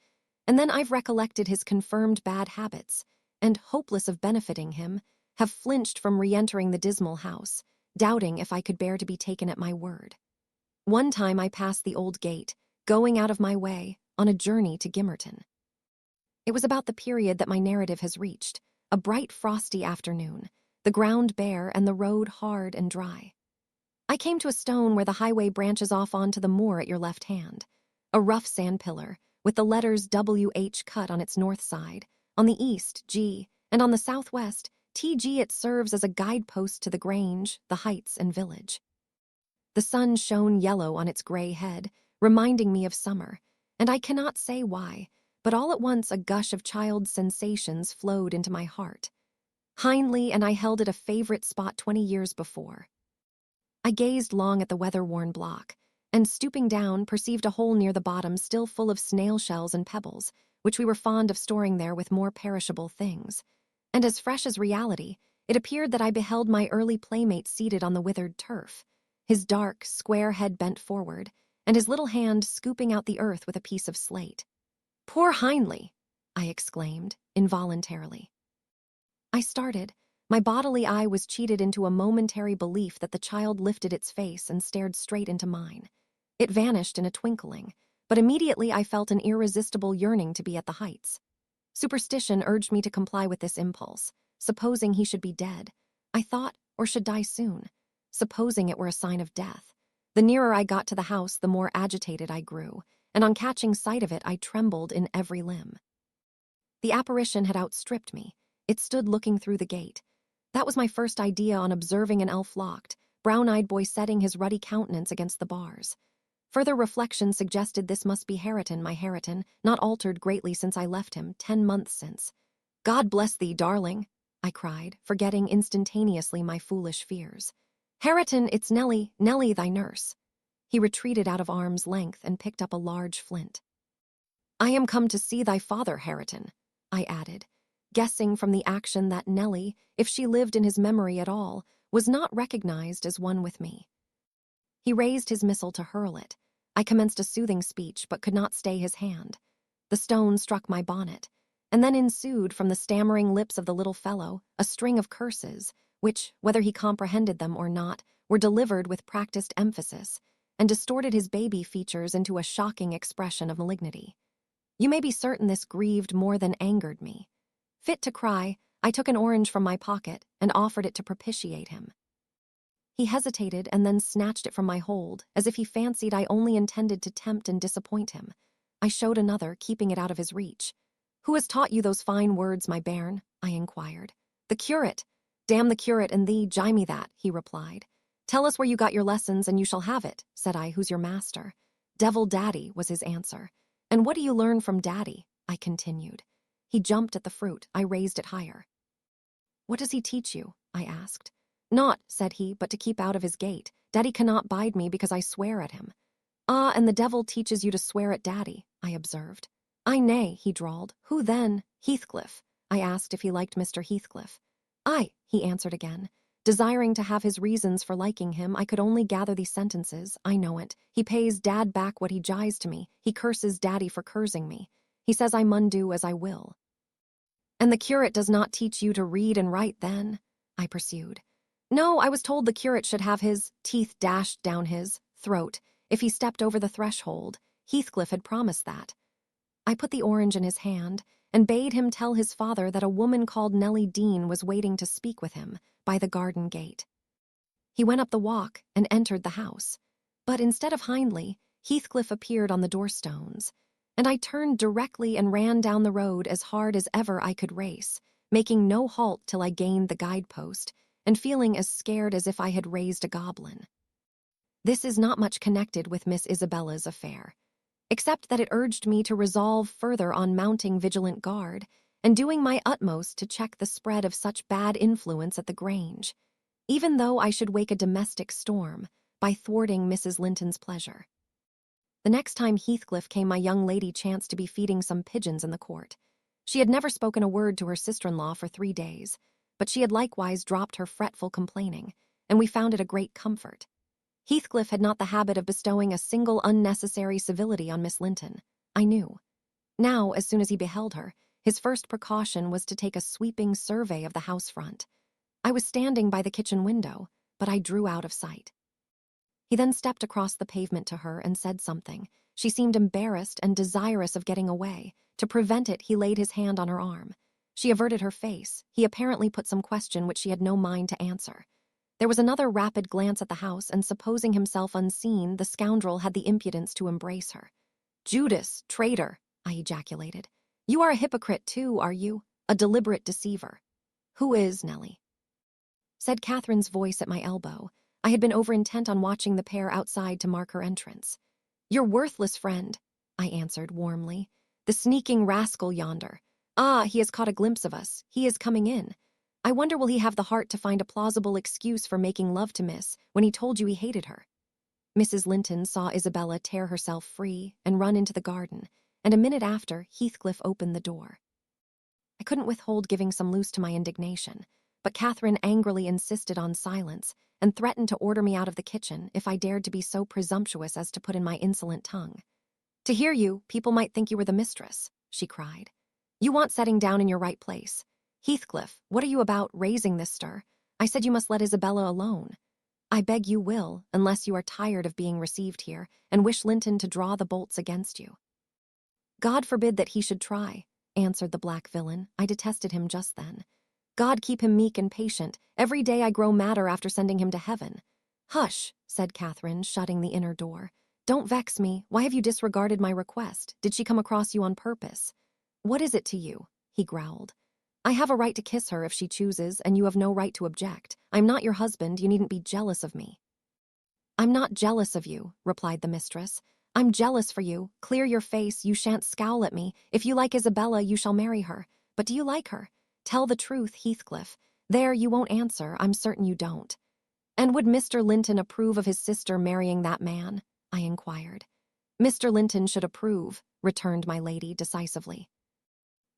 and then I've recollected his confirmed bad habits, and, hopeless of benefiting him, have flinched from re-entering the dismal house, doubting if I could bear to be taken at my word. One time I passed the old gate, going out of my way, on a journey to Gimmerton. It was about the period that my narrative has reached, a bright frosty afternoon, the ground bare and the road hard and dry. I came to a stone where the highway branches off onto the moor at your left hand, a rough sand pillar, with the letters WH cut on its north side, on the east, G, and on the southwest, TG. It serves as a guidepost to the Grange, the Heights, and village. The sun shone yellow on its gray head, reminding me of summer, and I cannot say why, but all at once a gush of child's sensations flowed into my heart. Hindley and I held at a favorite spot 20 years before. I gazed long at the weather-worn block, and stooping down, perceived a hole near the bottom still full of snail shells and pebbles, which we were fond of storing there with more perishable things. And as fresh as reality, it appeared that I beheld my early playmate seated on the withered turf, his dark, square head bent forward, and his little hand scooping out the earth with a piece of slate. "Poor Hindley!" I exclaimed, involuntarily. I started. My bodily eye was cheated into a momentary belief that the child lifted its face and stared straight into mine. It vanished in a twinkling, but immediately I felt an irresistible yearning to be at the Heights. Superstition urged me to comply with this impulse. Supposing he should be dead, I thought, or should die soon. Supposing it were a sign of death. The nearer I got to the house, the more agitated I grew, and on catching sight of it, I trembled in every limb. The apparition had outstripped me. It stood looking through the gate. That was my first idea on observing an elf-locked, brown-eyed boy setting his ruddy countenance against the bars. Further reflection suggested this must be Hareton, my Hareton, not altered greatly since I left him, 10 months since. "God bless thee, darling," I cried, forgetting instantaneously my foolish fears. "Hareton, it's Nellie, Nellie, thy nurse." He retreated out of arm's length and picked up a large flint. "I am come to see thy father, Hareton," I added, guessing from the action that Nellie, if she lived in his memory at all, was not recognized as one with me. He raised his missile to hurl it. I commenced a soothing speech, but could not stay his hand. The stone struck my bonnet, and then ensued from the stammering lips of the little fellow a string of curses, which, whether he comprehended them or not, were delivered with practiced emphasis, and distorted his baby features into a shocking expression of malignity. You may be certain this grieved more than angered me. Fit to cry, I took an orange from my pocket and offered it to propitiate him. He hesitated and then snatched it from my hold, as if he fancied I only intended to tempt and disappoint him. I showed another, keeping it out of his reach. "Who has taught you those fine words, my bairn?" I inquired. "The curate." "Damn the curate and thee, jie me that," he replied. "Tell us where you got your lessons and you shall have it," said I. "Who's your master?" "Devil Daddy," was his answer. "And what do you learn from Daddy?" I continued. He jumped at the fruit. I raised it higher. "What does he teach you?" I asked. "Naught," said he, "but to keep out of his gate. Daddy cannot bide me because I swear at him." "Ah, and the devil teaches you to swear at Daddy," I observed. "I nay," he drawled. "Who then?" "Heathcliff." I asked if he liked Mr. Heathcliff. "Aye," he answered again. Desiring to have his reasons for liking him, I could only gather these sentences. "I know it. He pays Dad back what he jies to me. He curses Daddy for cursing me. He says I mun do as I will." "And the curate does not teach you to read and write, then?" I pursued. "No, I was told the curate should have his teeth dashed down his throat if he stepped over the threshold. Heathcliff had promised that." I put the orange in his hand and bade him tell his father that a woman called Nellie Dean was waiting to speak with him by the garden gate. He went up the walk and entered the house. But instead of Hindley, Heathcliff appeared on the doorstones, and I turned directly and ran down the road as hard as ever I could race, making no halt till I gained the guidepost, and feeling as scared as if I had raised a goblin. This is not much connected with Miss Isabella's affair, except that it urged me to resolve further on mounting vigilant guard and doing my utmost to check the spread of such bad influence at the Grange, even though I should wake a domestic storm by thwarting Mrs. Linton's pleasure. The next time Heathcliff came, my young lady chanced to be feeding some pigeons in the court. She had never spoken a word to her sister-in-law for 3 days, but she had likewise dropped her fretful complaining, and we found it a great comfort. Heathcliff had not the habit of bestowing a single unnecessary civility on Miss Linton, I knew. Now, as soon as he beheld her, his first precaution was to take a sweeping survey of the house front. I was standing by the kitchen window, but I drew out of sight. He then stepped across the pavement to her and said something, She seemed embarrassed and desirous of getting away. To prevent it, he laid his hand on her arm. She averted her face. He apparently put some question which she had no mind to answer. There was another rapid glance at the house, and supposing himself unseen, the scoundrel had the impudence to embrace her. "Judas, traitor!" I ejaculated. "You are a hypocrite too, are you? A deliberate deceiver." "Who is, Nellie?" said Catherine's voice at my elbow. I had been over-intent on watching the pair outside to mark her entrance. "Your worthless friend," I answered warmly. "The sneaking rascal yonder. Ah, he has caught a glimpse of us. He is coming in. I wonder will he have the heart to find a plausible excuse for making love to Miss when he told you he hated her." Mrs. Linton saw Isabella tear herself free and run into the garden, and a minute after, Heathcliff opened the door. I couldn't withhold giving some loose to my indignation, but Catherine angrily insisted on silence and threatened to order me out of the kitchen if I dared to be so presumptuous as to put in my insolent tongue. "To hear you, people might think you were the mistress," she cried. "You want setting down in your right place. Heathcliff, what are you about, raising this stir? I said you must let Isabella alone." "I beg you will, unless you are tired of being received here and wish Linton to draw the bolts against you." "God forbid that he should try," answered the black villain. I detested him just then. "God keep him meek and patient. Every day I grow madder after sending him to heaven." "Hush," said Catherine, shutting the inner door. "Don't vex me. Why have you disregarded my request? Did she come across you on purpose?" "What is it to you?" he growled. "I have a right to kiss her if she chooses, and you have no right to object. I'm not your husband. You needn't be jealous of me." "I'm not jealous of you," replied the mistress. "I'm jealous for you. Clear your face. You shan't scowl at me. If you like Isabella, you shall marry her. But do you like her? Tell the truth, Heathcliff. There, you won't answer. I'm certain you don't." "And would Mr. Linton approve of his sister marrying that man?" I inquired. "Mr. Linton should approve," returned my lady decisively.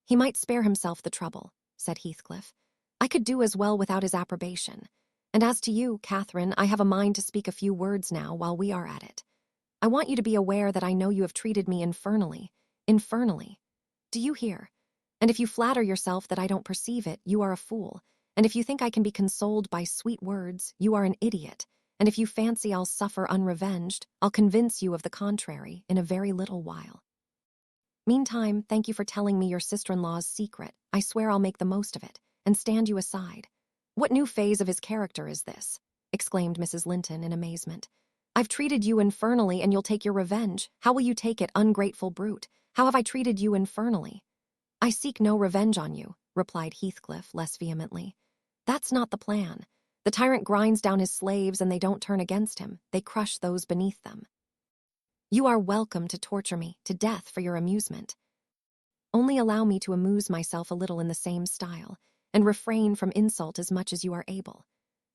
"He might spare himself the trouble," said Heathcliff. "I could do as well without his approbation. And as to you, Catherine, I have a mind to speak a few words now while we are at it. I want you to be aware that I know you have treated me infernally. Infernally. Do you hear? And if you flatter yourself that I don't perceive it, you are a fool. And if you think I can be consoled by sweet words, you are an idiot. And if you fancy I'll suffer unrevenged, I'll convince you of the contrary in a very little while. Meantime, thank you for telling me your sister-in-law's secret. I swear I'll make the most of it, and stand you aside." "What new phase of his character is this?" exclaimed Mrs. Linton in amazement. "I've treated you infernally, and you'll take your revenge. How will you take it, ungrateful brute? How have I treated you infernally?" "I seek no revenge on you," replied Heathcliff less vehemently. "That's not the plan. The tyrant grinds down his slaves, and they don't turn against him. They crush those beneath them. You are welcome to torture me to death for your amusement. Only allow me to amuse myself a little in the same style, and refrain from insult as much as you are able.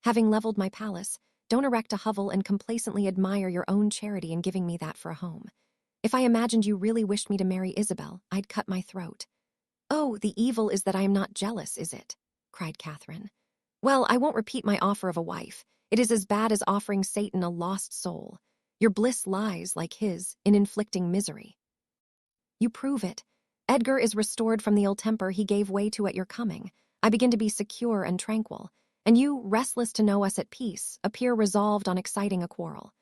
Having leveled my palace, don't erect a hovel and complacently admire your own charity in giving me that for a home. If I imagined you really wished me to marry Isabel, I'd cut my throat." "Oh, the evil is that I am not jealous, is it?" cried Catherine. "Well, I won't repeat my offer of a wife. It is as bad as offering Satan a lost soul. Your bliss lies, like his, in inflicting misery." "You prove it. Edgar is restored from the ill temper he gave way to at your coming. I begin to be secure and tranquil, and you, restless to know us at peace, appear resolved on exciting a quarrel.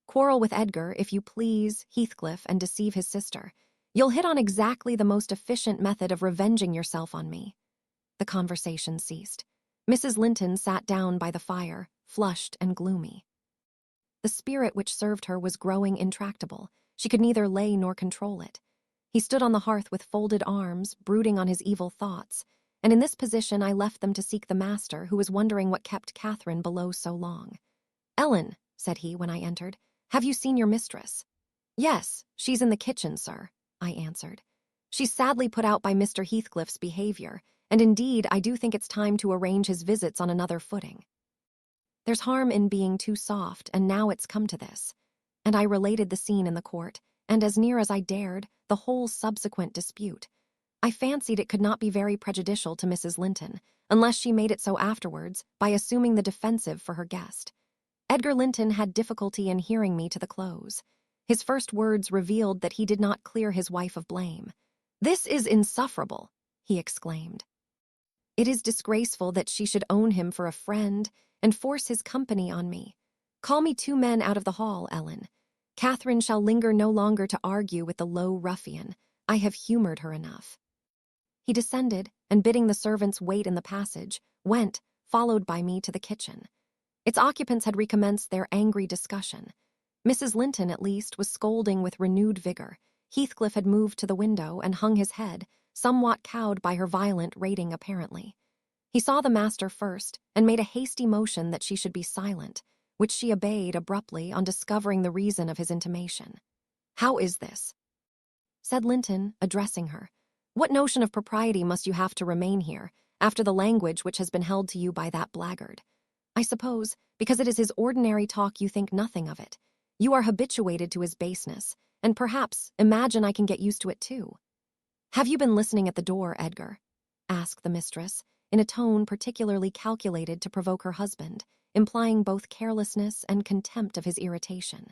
Quarrel with Edgar, if you please, Heathcliff, and deceive his sister. You'll hit on exactly the most efficient method of revenging yourself on me." The conversation ceased. Mrs. Linton sat down by the fire, flushed and gloomy. The spirit which served her was growing intractable. She could neither lay nor control it. He stood on the hearth with folded arms, brooding on his evil thoughts, and in this position I left them to seek the master, who was wondering what kept Catherine below so long. "Ellen," said he when I entered, "have you seen your mistress?" "Yes, she's in the kitchen, sir," I answered. "She's sadly put out by Mr. Heathcliff's behavior, and indeed I do think it's time to arrange his visits on another footing. There's harm in being too soft, and now it's come to this." And I related the scene in the court, and as near as I dared, the whole subsequent dispute. I fancied it could not be very prejudicial to Mrs. Linton, unless she made it so afterwards by assuming the defensive for her guest. Edgar Linton had difficulty in hearing me to the close. His first words revealed that he did not clear his wife of blame. "This is insufferable," he exclaimed. "It is disgraceful that she should own him for a friend and force his company on me. Call me 2 men out of the hall, Ellen. Catherine shall linger no longer to argue with the low ruffian. I have humored her enough." He descended, and bidding the servants wait in the passage, went, followed by me, to the kitchen. Its occupants had recommenced their angry discussion. Mrs. Linton, at least, was scolding with renewed vigor. Heathcliff had moved to the window and hung his head, somewhat cowed by her violent rating apparently. He saw the master first, and made a hasty motion that she should be silent, which she obeyed abruptly on discovering the reason of his intimation. "How is this?" said Linton, addressing her. "What notion of propriety must you have to remain here, after the language which has been held to you by that blackguard? I suppose, because it is his ordinary talk, you think nothing of it. You are habituated to his baseness, and perhaps imagine I can get used to it too." "Have you been listening at the door, Edgar?" asked the mistress, in a tone particularly calculated to provoke her husband, implying both carelessness and contempt of his irritation.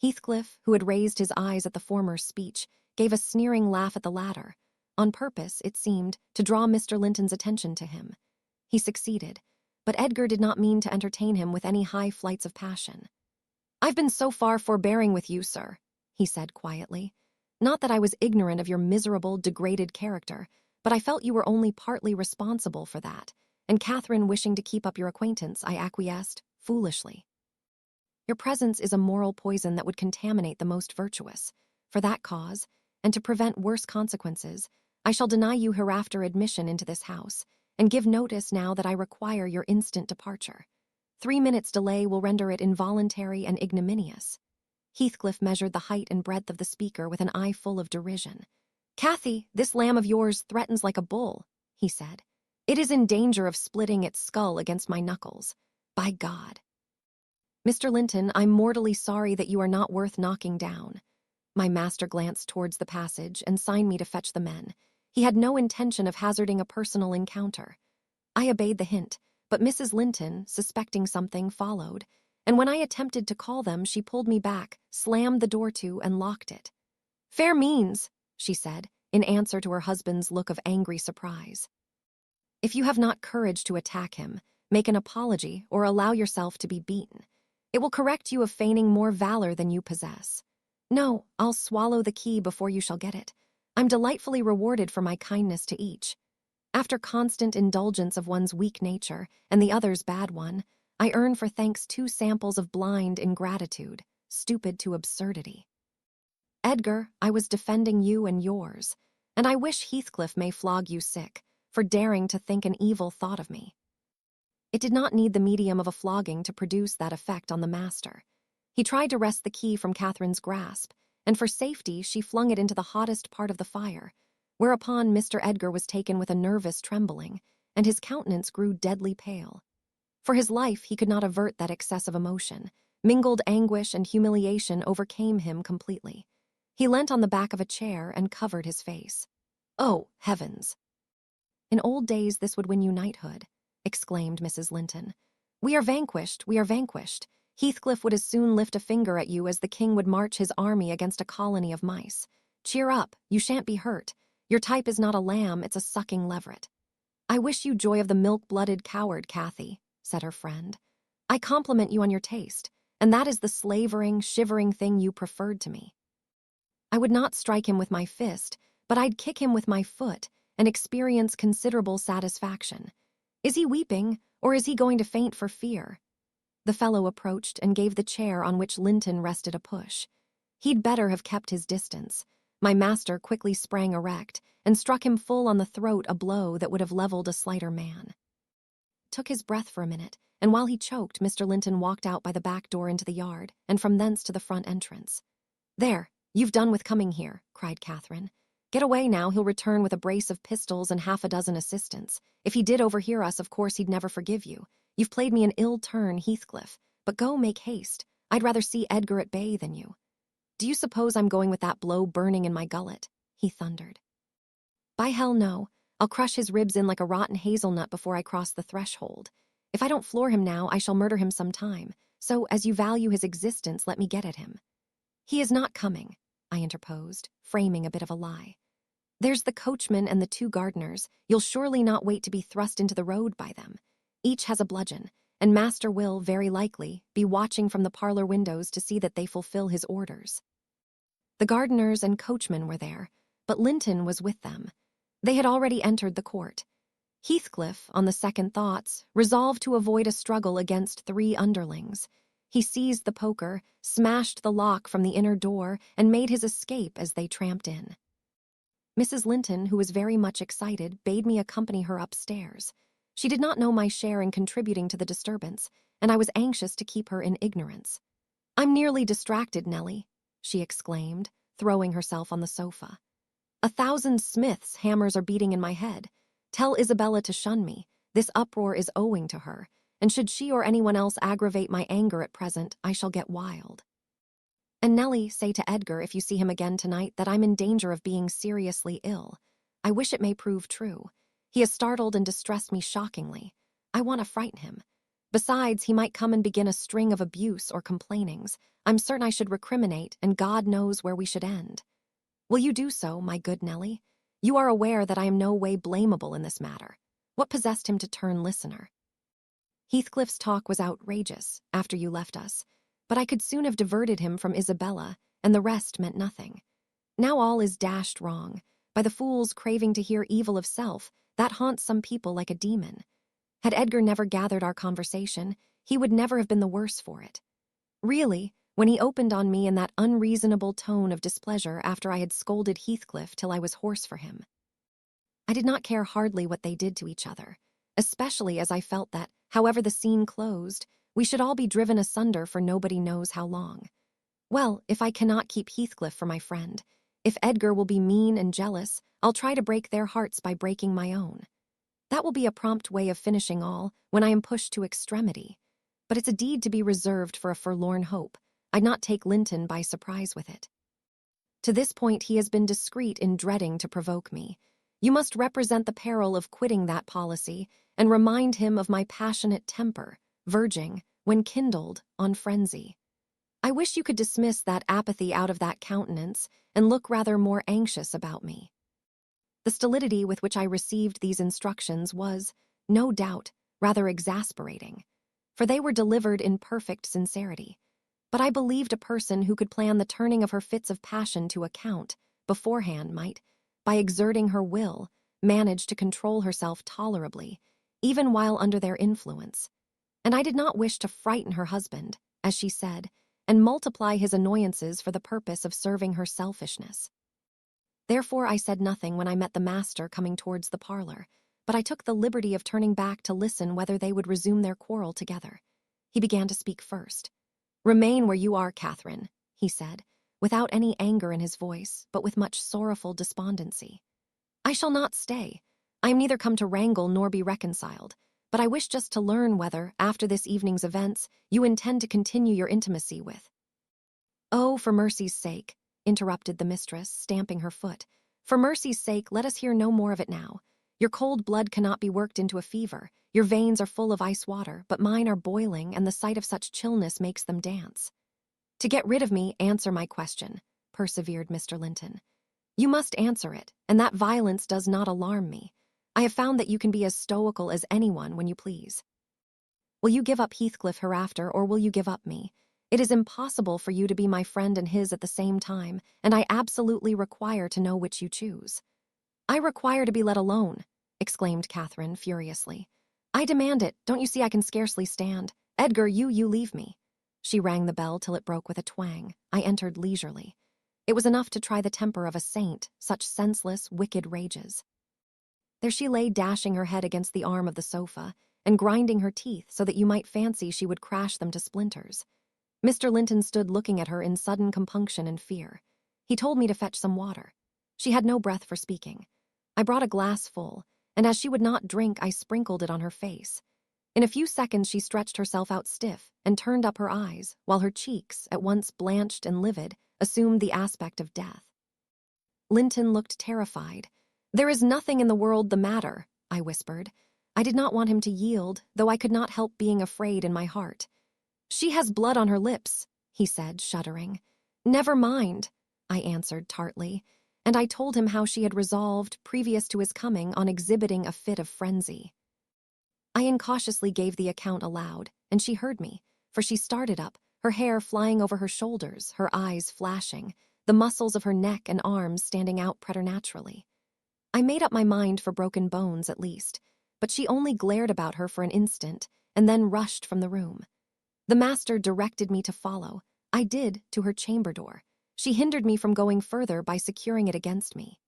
Heathcliff, who had raised his eyes at the former's speech, gave a sneering laugh at the latter, on purpose, it seemed, to draw Mr. Linton's attention to him. He succeeded, but Edgar did not mean to entertain him with any high flights of passion. "I've been so far forbearing with you, sir," he said quietly. "Not that I was ignorant of your miserable, degraded character, but I felt you were only partly responsible for that, and Catherine wishing to keep up your acquaintance, I acquiesced, foolishly. Your presence is a moral poison that would contaminate the most virtuous. For that cause, and to prevent worse consequences, I shall deny you hereafter admission into this house, and give notice now that I require your instant departure. 3 minutes' delay will render it involuntary and ignominious." Heathcliff measured the height and breadth of the speaker with an eye full of derision. "Cathy, this lamb of yours threatens like a bull," he said. "It is in danger of splitting its skull against my knuckles. By God! Mr. Linton, I'm mortally sorry that you are not worth knocking down." My master glanced towards the passage and signed me to fetch the men. He had no intention of hazarding a personal encounter. I obeyed the hint, but Mrs. Linton, suspecting something, followed, and when I attempted to call them, she pulled me back, slammed the door to, and locked it. "Fair means," she said, in answer to her husband's look of angry surprise. "If you have not courage to attack him, make an apology or allow yourself to be beaten. It will correct you of feigning more valor than you possess. No, I'll swallow the key before you shall get it. I'm delightfully rewarded for my kindness to each. After constant indulgence of one's weak nature and the other's bad one, I earn for thanks 2 samples of blind ingratitude, stupid to absurdity. Edgar, I was defending you and yours, and I wish Heathcliff may flog you sick for daring to think an evil thought of me." It did not need the medium of a flogging to produce that effect on the master. He tried to wrest the key from Catherine's grasp, and for safety she flung it into the hottest part of the fire, whereupon Mr. Edgar was taken with a nervous trembling, and his countenance grew deadly pale. For his life he could not avert that excess of emotion. Mingled anguish and humiliation overcame him completely. He leant on the back of a chair and covered his face. "Oh, heavens!" "In old days this would win you knighthood," exclaimed Mrs. Linton. We are vanquished, we are vanquished. Heathcliff would as soon lift a finger at you as the king would march his army against a colony of mice. Cheer up, you shan't be hurt. Your type is not a lamb, it's a sucking leveret." "I wish you joy of the milk-blooded coward, Cathy," said her friend. "I compliment you on your taste, and that is the slavering, shivering thing you preferred to me. I would not strike him with my fist, but I'd kick him with my foot and experience considerable satisfaction. Is he weeping, or is he going to faint for fear?" The fellow approached and gave the chair on which Linton rested a push. He'd better have kept his distance. My master quickly sprang erect and struck him full on the throat a blow that would have leveled a slighter man. Took his breath for a minute, and while he choked, Mr. Linton walked out by the back door into the yard, and from thence to the front entrance. "There, you've done with coming here," cried Catherine. "Get away now, he'll return with a brace of pistols and 6 assistants. If he did overhear us, of course he'd never forgive you. You've played me an ill turn, Heathcliff, but go, make haste. I'd rather see Edgar at bay than you. Do you suppose I'm going with that blow burning in my gullet?" he thundered. "By hell, no. I'll crush his ribs in like a rotten hazelnut before I cross the threshold. If I don't floor him now, I shall murder him some time. So, as you value his existence, let me get at him." "He is not coming," I interposed, framing a bit of a lie. "There's the coachman and the 2 gardeners. You'll surely not wait to be thrust into the road by them. Each has a bludgeon, and Master will, very likely, be watching from the parlor windows to see that they fulfill his orders. The gardeners and coachmen were there, but Linton was with them. They had already entered the court. Heathcliff, on the second thoughts, resolved to avoid a struggle against 3 underlings. He seized the poker, smashed the lock from the inner door, and made his escape as they tramped in. Mrs. Linton, who was very much excited, bade me accompany her upstairs. She did not know my share in contributing to the disturbance, and I was anxious to keep her in ignorance. "I'm nearly distracted, Nellie," she exclaimed, throwing herself on the sofa. "1,000 Smiths' hammers are beating in my head. Tell Isabella to shun me. This uproar is owing to her, and should she or anyone else aggravate my anger at present, I shall get wild. And Nellie, say to Edgar, if you see him again tonight, that I'm in danger of being seriously ill. I wish it may prove true. He has startled and distressed me shockingly. I want to frighten him. Besides, he might come and begin a string of abuse or complainings. I'm certain I should recriminate, and God knows where we should end. Will you do so, my good Nellie? You are aware that I am no way blamable in this matter. What possessed him to turn listener? Heathcliff's talk was outrageous after you left us, but I could soon have diverted him from Isabella, and the rest meant nothing. Now all is dashed wrong, by the fool's craving to hear evil of self, that haunts some people like a demon. Had Edgar never gathered our conversation, he would never have been the worse for it. Really, when he opened on me in that unreasonable tone of displeasure after I had scolded Heathcliff till I was hoarse for him, I did not care hardly what they did to each other, especially as I felt that, however the scene closed, we should all be driven asunder for nobody knows how long. Well, if I cannot keep Heathcliff for my friend, if Edgar will be mean and jealous, I'll try to break their hearts by breaking my own. That will be a prompt way of finishing all when I am pushed to extremity. But it's a deed to be reserved for a forlorn hope. I'd not take Linton by surprise with it. To this point he has been discreet in dreading to provoke me. You must represent the peril of quitting that policy and remind him of my passionate temper, verging, when kindled, on frenzy. I wish you could dismiss that apathy out of that countenance and look rather more anxious about me. The stolidity with which I received these instructions was, no doubt, rather exasperating, for they were delivered in perfect sincerity. But I believed a person who could plan the turning of her fits of passion to account, beforehand might, by exerting her will, manage to control herself tolerably, even while under their influence. And I did not wish to frighten her husband, as she said, and multiply his annoyances for the purpose of serving her selfishness. Therefore I said nothing when I met the master coming towards the parlor, but I took the liberty of turning back to listen whether they would resume their quarrel together. He began to speak first. "Remain where you are, Catherine," he said, without any anger in his voice, but with much sorrowful despondency. "I shall not stay. I am neither come to wrangle nor be reconciled, but I wish just to learn whether, after this evening's events, you intend to continue your intimacy with—" "Oh, for mercy's sake," interrupted the mistress, stamping her foot. "For mercy's sake, let us hear no more of it now. Your cold blood cannot be worked into a fever. Your veins are full of ice water, but mine are boiling, and the sight of such chillness makes them dance." "To get rid of me, answer my question," persevered Mr. Linton. "You must answer it, and that violence does not alarm me. I have found that you can be as stoical as anyone when you please. Will you give up Heathcliff hereafter, or will you give up me? It is impossible for you to be my friend and his at the same time, and I absolutely require to know which you choose." "I require to be let alone," exclaimed Catherine furiously. "I demand it. Don't you see I can scarcely stand? Edgar, you leave me." She rang the bell till it broke with a twang. I entered leisurely. It was enough to try the temper of a saint, such senseless, wicked rages. There she lay, dashing her head against the arm of the sofa, and grinding her teeth so that you might fancy she would crash them to splinters. Mr. Linton stood looking at her in sudden compunction and fear. He told me to fetch some water. She had no breath for speaking. I brought a glass full, and as she would not drink, I sprinkled it on her face. In a few seconds she stretched herself out stiff and turned up her eyes, while her cheeks, at once blanched and livid, assumed the aspect of death. Linton looked terrified. "There is nothing in the world the matter," I whispered. I did not want him to yield, though I could not help being afraid in my heart. "She has blood on her lips," he said, shuddering. "Never mind," I answered tartly, and I told him how she had resolved, previous to his coming, on exhibiting a fit of frenzy. I incautiously gave the account aloud, and she heard me, for she started up, her hair flying over her shoulders, her eyes flashing, the muscles of her neck and arms standing out preternaturally. I made up my mind for broken bones at least, but she only glared about her for an instant and then rushed from the room. The master directed me to follow. I did, to her chamber door. She hindered me from going further by securing it against me.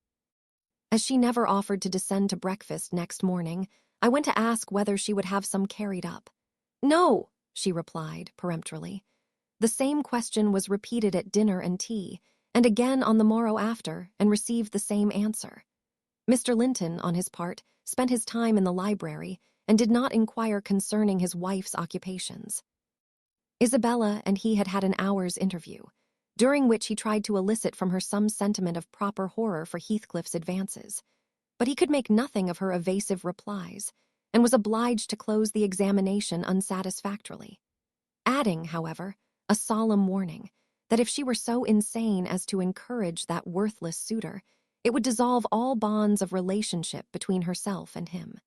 As she never offered to descend to breakfast next morning, I went to ask whether she would have some carried up. "No," she replied peremptorily. The same question was repeated at dinner and tea, and again on the morrow after, and received the same answer. Mr. Linton, on his part, spent his time in the library and did not inquire concerning his wife's occupations. Isabella and he had had an hour's interview, during which he tried to elicit from her some sentiment of proper horror for Heathcliff's advances. But he could make nothing of her evasive replies, and was obliged to close the examination unsatisfactorily, adding, however, a solemn warning that if she were so insane as to encourage that worthless suitor, it would dissolve all bonds of relationship between herself and him.